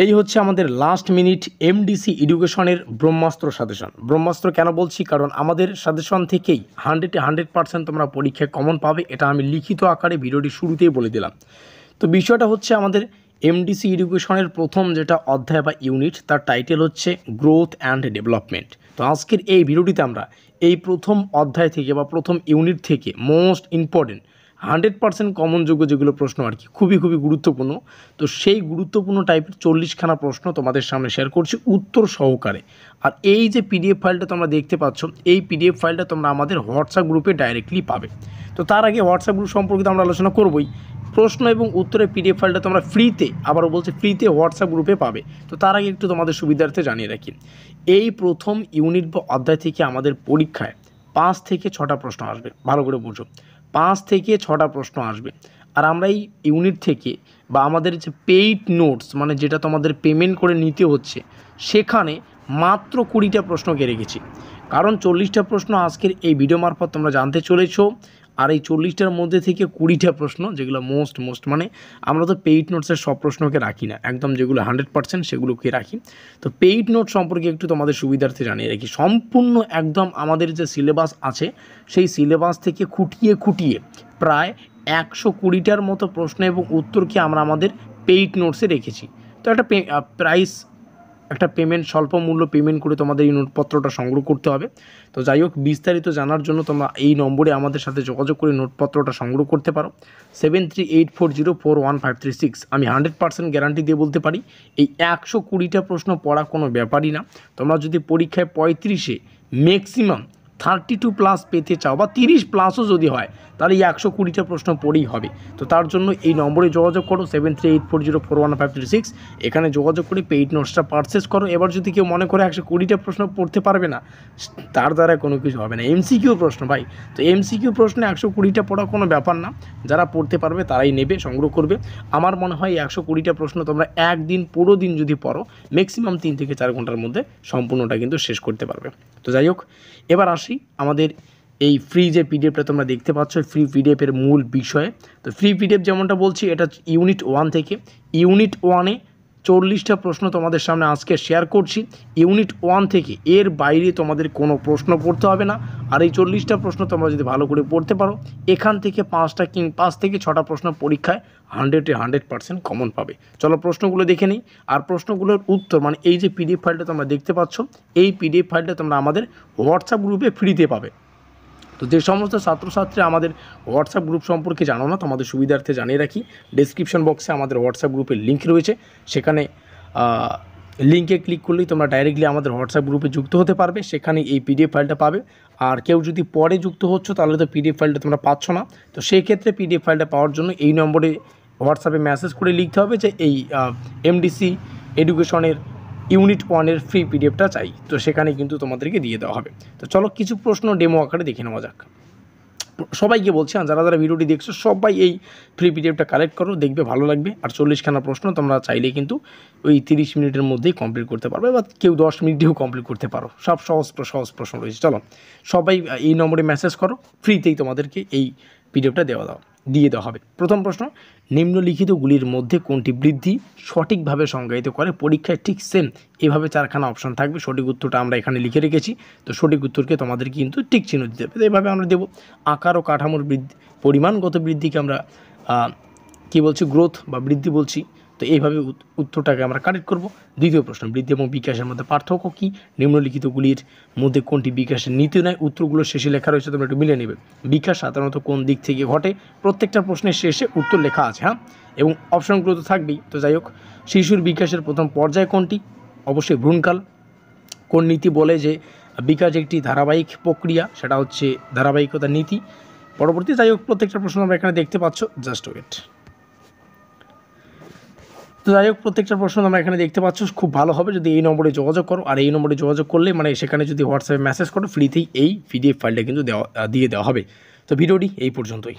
এই হচ্ছে আমাদের লাস্ট মিনিট এমডিসি এডুকেশনের ব্রহ্মাস্ত্র সাজেশন। ব্রহ্মাস্ত্র কেন বলছি, কারণ আমাদের সাজেশন থেকেই 100% তোমরা পরীক্ষায় কমন পাবে, এটা আমি লিখিত আকারে ভিডিওটি শুরুতেই বলে দিলাম। তো বিষয়টা হচ্ছে আমাদের এমডিসি এডুকেশনের প্রথম যেটা অধ্যায় বা ইউনিট, তার টাইটেল হচ্ছে গ্রোথ অ্যান্ড ডেভেলপমেন্ট। তো আজকের এই ভিডিওটিতে আমরা এই প্রথম অধ্যায় থেকে বা প্রথম ইউনিট থেকে মোস্ট ইম্পর্টেন্ট 100% কমনযোগ্য যেগুলো প্রশ্ন আর কি, খুবই গুরুত্বপূর্ণ, তো সেই গুরুত্বপূর্ণ টাইপের 40খানা প্রশ্ন তোমাদের সামনে শেয়ার করছি উত্তর সহকারে। আর এই যে পিডিএফ ফাইলটা তোমরা দেখতে পাচ্ছ, এই পিডিএফ ফাইলটা তোমরা আমাদের হোয়াটসঅ্যাপ গ্রুপে ডাইরেক্টলি পাবে। তো তার আগে হোয়াটসঅ্যাপ গ্রুপ সম্পর্কে তো আমরা আলোচনা করবই। প্রশ্ন এবং উত্তরের পিডিএফ ফাইলটা তোমরা ফ্রিতে, আবারও বলছি ফ্রিতে হোয়াটসঅ্যাপ গ্রুপে পাবে। তো তার আগে একটু তোমাদের সুবিধার্থে জানিয়ে রাখি, এই প্রথম ইউনিট বা অধ্যায় থেকে আমাদের পরীক্ষায় 5 থেকে 6টা প্রশ্ন আসবে। ভালো করে বুঝো, 5 থেকে 6টা প্রশ্ন আসবে। আর আমরা এই ইউনিট থেকে বা আমাদের যে পেইড নোটস, মানে যেটা তোমাদের পেমেন্ট করে নিতে হচ্ছে, সেখানে মাত্র 20টা প্রশ্নকে রেখেছি। কারণ 40টা প্রশ্ন আজকের এই ভিডিও মারফত তোমরা জানতে চলেছো। আর এই 40টার মধ্যে থেকে 20টা প্রশ্ন যেগুলো মোস্ট মানে আমরা তো পেইড নোটসের সব প্রশ্নকে রাখি না, একদম যেগুলো 100% সেগুলোকে রাখি। তো পেইড নোট সম্পর্কে একটু তোমাদের সুবিধার্থে জানিয়ে রাখি, সম্পূর্ণ একদম আমাদের যে সিলেবাস আছে সেই সিলেবাস থেকে খুঁটিয়ে প্রায় 120টার মতো প্রশ্ন এবং উত্তরকে আমরা আমাদের পেইড নোটসে রেখেছি। তো একটা পেমেন্ট, স্বল্প মূল্য পেমেন্ট করে তোমাদের এই নোটপত্রটা সংগ্রহ করতে হবে। তো যাই হোক, বিস্তারিত জানার জন্য তোমরা এই নম্বরে আমাদের সাথে যোগাযোগ করে নোটপত্রটা সংগ্রহ করতে পারো, 7384041536। আমি 100% গ্যারান্টি দিয়ে বলতে পারি, এই 120টা প্রশ্ন পড়া কোনো ব্যাপারই না। তোমরা যদি পরীক্ষায় 35-এ ম্যাক্সিমাম 32+ পেতে চাও বা 30+ যদি হয়, তাহলে এই 120টা প্রশ্ন পড়েই হবে। তো তার জন্য এই নম্বরে যোগাযোগ করো, 7384041536। এখানে যোগাযোগ করে পেইড নোটসটা পারচেস করো। এবার যদি কেউ মনে করে 120টা প্রশ্ন পড়তে পারবে না, তার দ্বারা কোনো কিছু হবে না। এমসিকিউ প্রশ্ন ভাই, তো এমসিকিউ প্রশ্নে 120টা পড়া কোনো ব্যাপার না। যারা পড়তে পারবে তারাই নেবে, সংগ্রহ করবে। আমার মনে হয় 120টা প্রশ্ন তোমরা একদিন, পুরো দিন যদি পড়ো, ম্যাক্সিমাম 3 থেকে 4 ঘন্টার মধ্যে সম্পূর্ণটা কিন্তু শেষ করতে পারবে। তো যাই হোক, এবার আসি আমাদের এই ফ্রি যে পিডিএফটা তোমরা দেখতে পাচ্ছ, ফ্রি পিডিএফের মূল বিষয়ে। তো ফ্রি পিডিএফ যেমনটা বলছি, এটা ইউনিট 1 থেকে। ইউনিট 1-এ 40টা প্রশ্ন তোমাদের সামনে আজকে শেয়ার করছি। ইউনিট 1 থেকে এর বাইরে তোমাদের কোনো প্রশ্ন পড়তে হবে না। আর এই 40টা প্রশ্ন তোমরা যদি ভালো করে পড়তে পারো, এখান থেকে 5 থেকে 6টা প্রশ্ন পরীক্ষায় 100% কমন পাবে। চলো প্রশ্নগুলো দেখে নিই। আর প্রশ্নগুলোর উত্তর, মানে এই যে পিডিএফ ফাইলটা তোমরা দেখতে পাচ্ছ, এই পিডিএফ ফাইলটা তোমরা আমাদের হোয়াটসঅ্যাপ গ্রুপে ফ্রিতে পাবে। তো যে সমস্ত ছাত্রছাত্রী আমাদের হোয়াটসঅ্যাপ গ্রুপ সম্পর্কে জানো না, তোমাদের সুবিধার্থে জানিয়ে রাখি, ডেসক্রিপশন বক্সে আমাদের হোয়াটসঅ্যাপ গ্রুপের লিঙ্ক রয়েছে। সেখানে লিঙ্কে ক্লিক করলেই তোমরা ডাইরেক্টলি আমাদের হোয়াটসঅ্যাপ গ্রুপে যুক্ত হতে পারবে, সেখানে এই পিডিএফ ফাইলটা পাবে। আর কেউ যদি পরে যুক্ত হচ্ছ, তাহলে তো পিডিএফ ফাইলটা তোমরা পাচ্ছ না। তো সেই ক্ষেত্রে পিডিএফ ফাইলটা পাওয়ার জন্য এই নম্বরে হোয়াটসঅ্যাপে মেসেজ করে লিখতে হবে যে এই এমডিসি এডুকেশনের ইউনিট 1-এর ফ্রি পিডিএফটা চাই। তো সেখানে কিন্তু তোমাদেরকে দিয়ে দেওয়া হবে। তো চলো কিছু প্রশ্ন ডেমো আকারে দেখে নেওয়া যাক। সবাইকে বলছি, যারা ভিডিওটি দেখছো সবাই এই ফ্রি পিডিএফটা কালেক্ট করো, দেখবে ভালো লাগবে। আর 40খানা প্রশ্ন তোমরা চাইলেই কিন্তু ওই 30 মিনিটের মধ্যেই কমপ্লিট করতে পারবে, বা কেউ 10 মিনিটেও কমপ্লিট করতে পারো। সব সহজ প্রশ্ন রয়েছে। চলো সবাই এই নম্বরে মেসেজ করো, ফ্রিতেই তোমাদেরকে এই পিডিএফটা দিয়ে দেওয়া হবে। প্রথম প্রশ্ন, নিম্নলিখিতগুলির মধ্যে কোনটি বৃদ্ধি সঠিকভাবে সংজ্ঞায়িত করে? পরীক্ষায় ঠিক সেম এভাবে 4খানা অপশান থাকবে। সঠিক উত্তরটা আমরা এখানে লিখে রেখেছি। তো সঠিক উত্তরকে তোমাদের কিন্তু টিক চিহ্ন দিতে হবে। এভাবে আমরা দেবো। আকার ও কাঠামোর পরিমাণগত বৃদ্ধিকে আমরা গ্রোথ বা বৃদ্ধি বলছি। তো এইভাবে উত্তরটাকে আমরা কারেক্ট করব। দ্বিতীয় প্রশ্ন, বৃদ্ধি এবং বিকাশের মধ্যে পার্থক্য কী? নিম্নলিখিতগুলির মধ্যে কোনটি বিকাশের নীতি নয়? উত্তরগুলো শেষে লেখা রয়েছে, তোমরা একটু মিলে নেবে। বিকাশ সাধারণত কোন দিক থেকে ঘটে? প্রত্যেকটা প্রশ্নের শেষে উত্তর লেখা আছে, হ্যাঁ, এবং অপশনগুলো তো থাকবেই। তো যাই হোক, শিশুর বিকাশের প্রথম পর্যায় কোনটি? অবশ্যই ভ্রূণকাল। কোন নীতি বলে যে বিকাশ একটি ধারাবাহিক প্রক্রিয়া? সেটা হচ্ছে ধারাবাহিকতার নীতি। পরবর্তী, যাই হোক, প্রত্যেকটা প্রশ্ন আমরা এখানে দেখতে পাচ্ছ, জাস্ট ওয়েট। তো যাই হোক, প্রত্যেকটা প্রশ্ন আমরা এখানে দেখতে পাচ্ছ। খুব ভালো হবে যদি এই নম্বরে যোগাযোগ করো। আর এই নম্বরে যোগাযোগ করলে, মানে সেখানে যদি হোয়াটসঅ্যাপে মেসেজ করো, ফ্রিতেই এই পিডিএফ ফাইলটা কিন্তু দিয়ে দেওয়া হবে। তো ভিডিওটি এই পর্যন্তই।